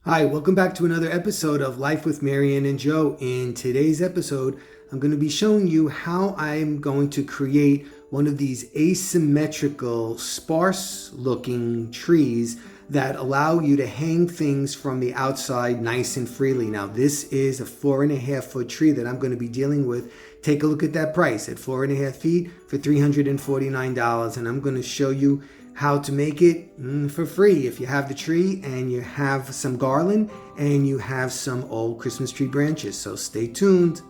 Hi, welcome back to another episode of Life with Marianne and Joe. In today's episode, I'm going to be showing you how I'm going to create one of these asymmetrical, sparse looking trees that allow you to hang things from the outside nice and freely. Now, this is a 4.5 foot tree that I'm going to be dealing with. Take a look at that price at 4.5 feet for $349. And I'm going to show you how to make it for free if you have the tree and you have some garland and you have some old Christmas tree branches. So stay tuned.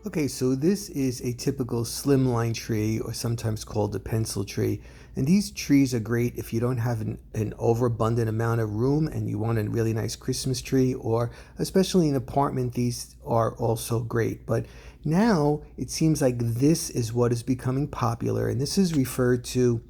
Okay, so this is a typical slimline tree, or sometimes called a pencil tree. And these trees are great if you don't have an overabundant amount of room and you want a really nice Christmas tree, or especially in an apartment, these are also great. But now it seems like this is what is becoming popular, and this is referred to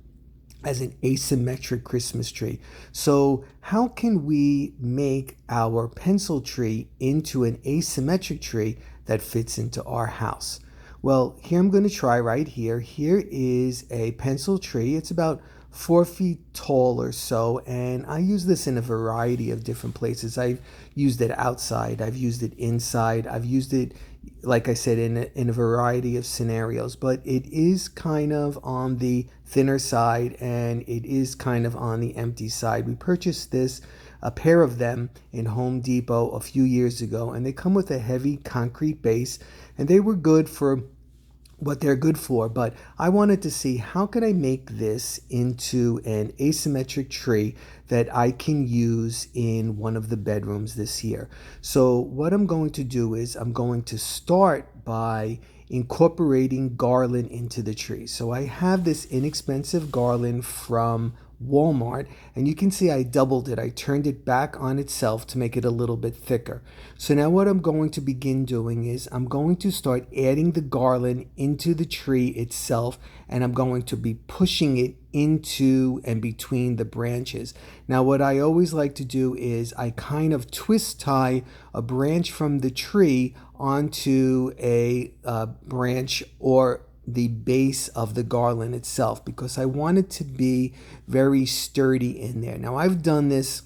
as an asymmetric Christmas tree. So how can we make our pencil tree into an asymmetric tree that fits into our house? Well, here I'm going to try right here. Here is a pencil tree. It's about 4 feet tall or so, and I use this in a variety of different places. I've used it outside, I've used it inside, I've used it, like I said, in a variety of scenarios, but it is kind of on the thinner side and it is kind of on the empty side. We purchased a pair of them in Home Depot a few years ago, and they come with a heavy concrete base, and they were good for what they're good for. But I wanted to see, how can I make this into an asymmetric tree that I can use in one of the bedrooms this year. So what I'm going to do is I'm going to start by incorporating garland into the tree. So I have this inexpensive garland from Walmart, and you can see I doubled it. I turned it back on itself to make it a little bit thicker. So now what I'm going to begin doing is I'm going to start adding the garland into the tree itself, and I'm going to be pushing it into and between the branches. Now what I always like to do is I kind of twist tie a branch from the tree onto a branch or the base of the garland itself, because I want it to be very sturdy in there. Now I've done this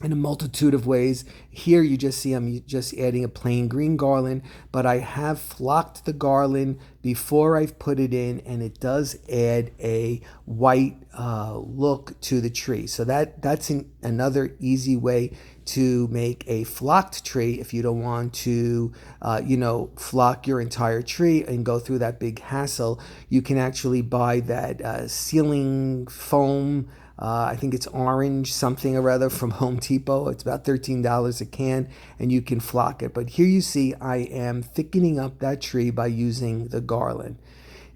in a multitude of ways. Here you just see I'm just adding a plain green garland, but I have flocked the garland before I've put it in, and it does add a white look to the tree. So that's another easy way to make a flocked tree if you don't want to flock your entire tree and go through that big hassle. You can actually buy that ceiling foam. I think it's orange something or other from Home Depot. It's about $13 a can, and you can flock it. But here you see I am thickening up that tree by using the garland.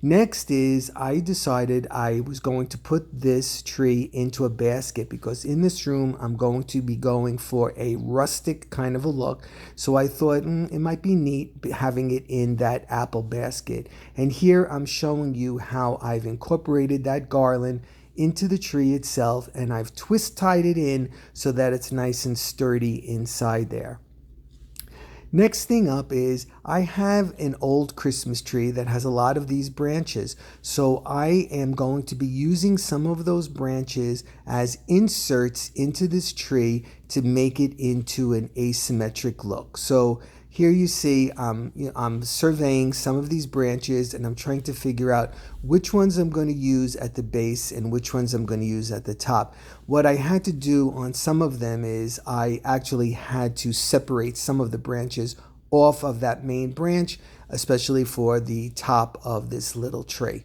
Next is I decided I was going to put this tree into a basket, because in this room I'm going to be going for a rustic kind of a look. So I thought it might be neat having it in that apple basket. And here I'm showing you how I've incorporated that garland into the tree itself, and I've twist tied it in so that it's nice and sturdy inside there. Next thing up is I have an old Christmas tree that has a lot of these branches. So I am going to be using some of those branches as inserts into this tree to make it into an asymmetric look. So here you see I'm surveying some of these branches, and I'm trying to figure out which ones I'm going to use at the base and which ones I'm going to use at the top. What I had to do on some of them is I actually had to separate some of the branches off of that main branch, especially for the top of this little tree.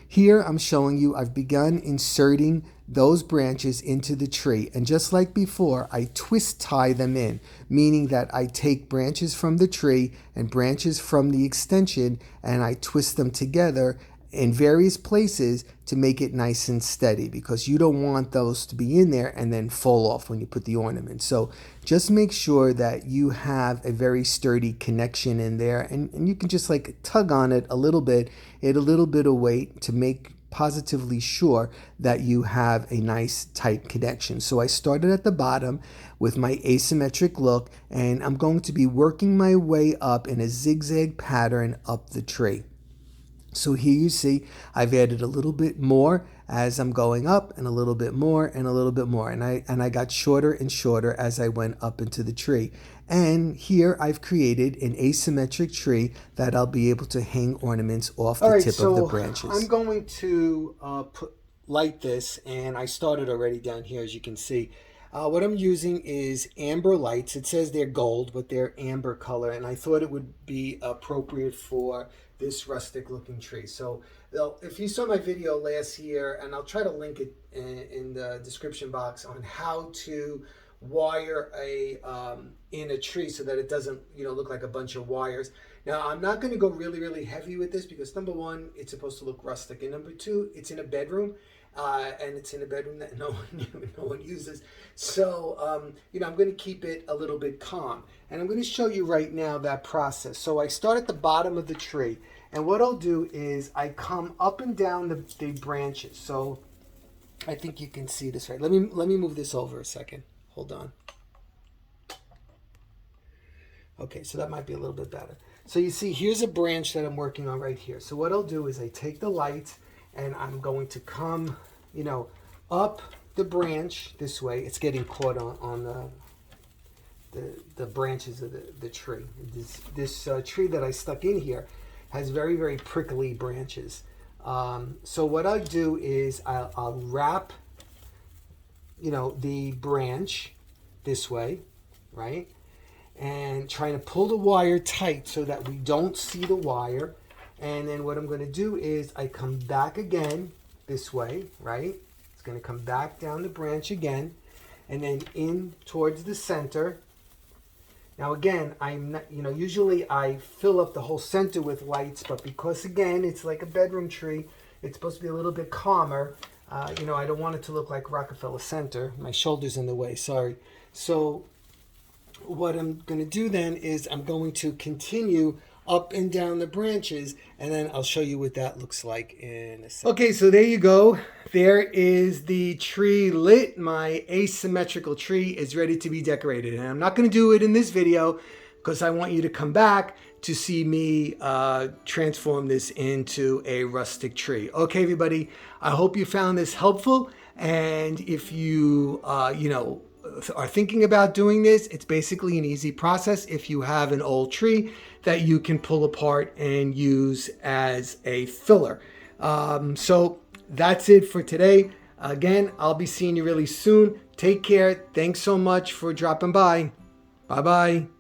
Here I'm showing you I've begun inserting those branches into the tree, and just like before, I twist tie them in, meaning that I take branches from the tree and branches from the extension and I twist them together in various places to make it nice and steady, because you don't want those to be in there and then fall off when you put the ornament. So just make sure that you have a very sturdy connection in there, and you can just like tug on it a little bit, add a little bit of weight to make positively sure that you have a nice tight connection. So I started at the bottom with my asymmetric look, and I'm going to be working my way up in a zigzag pattern up the tree. So here you see I've added a little bit more as I'm going up, and a little bit more and a little bit more. And I got shorter and shorter as I went up into the tree. And here I've created an asymmetric tree that I'll be able to hang ornaments off the tip of the branches. I'm going to light this, and I started already down here, as you can see. What I'm using is amber lights. It says they're gold, but they're amber color, and I thought it would be appropriate for this rustic looking tree. So if you saw my video last year, and I'll try to link it in the description box on how to wire in a tree so that it doesn't look like a bunch of wires. Now I'm not going to go really heavy with this, because number one, it's supposed to look rustic, and number two, it's in a bedroom. And it's in a bedroom that no one uses. So, I'm going to keep it a little bit calm. And I'm going to show you right now that process. So I start at the bottom of the tree. And what I'll do is I come up and down the branches. So I think you can see this right. Let me move this over a second. Hold on. Okay, so that might be a little bit better. So you see, here's a branch that I'm working on right here. So what I'll do is I take the light, and I'm going to come, up the branch this way. It's getting caught on the branches of the tree. This tree that I stuck in here has very prickly branches. So what I do is I'll wrap, the branch this way, right? And trying to pull the wire tight so that we don't see the wire. And then what I'm going to do is I come back again this way, right? It's going to come back down the branch again, and then in towards the center. Now again, I'm not, usually I fill up the whole center with lights, but because again, it's like a bedroom tree, it's supposed to be a little bit calmer. I don't want it to look like Rockefeller Center. My shoulder's in the way, sorry. So what I'm going to do then is I'm going to continue up and down the branches, and then I'll show you what that looks like in a second. Okay, so there you go. There is the tree lit. My asymmetrical tree is ready to be decorated, and I'm not going to do it in this video because I want you to come back to see me transform this into a rustic tree. Okay, everybody, I hope you found this helpful, and if you are thinking about doing this, it's basically an easy process if you have an old tree that you can pull apart and use as a filler. So that's it for today. Again, I'll be seeing you really soon. Take care. Thanks so much for dropping by. Bye-bye.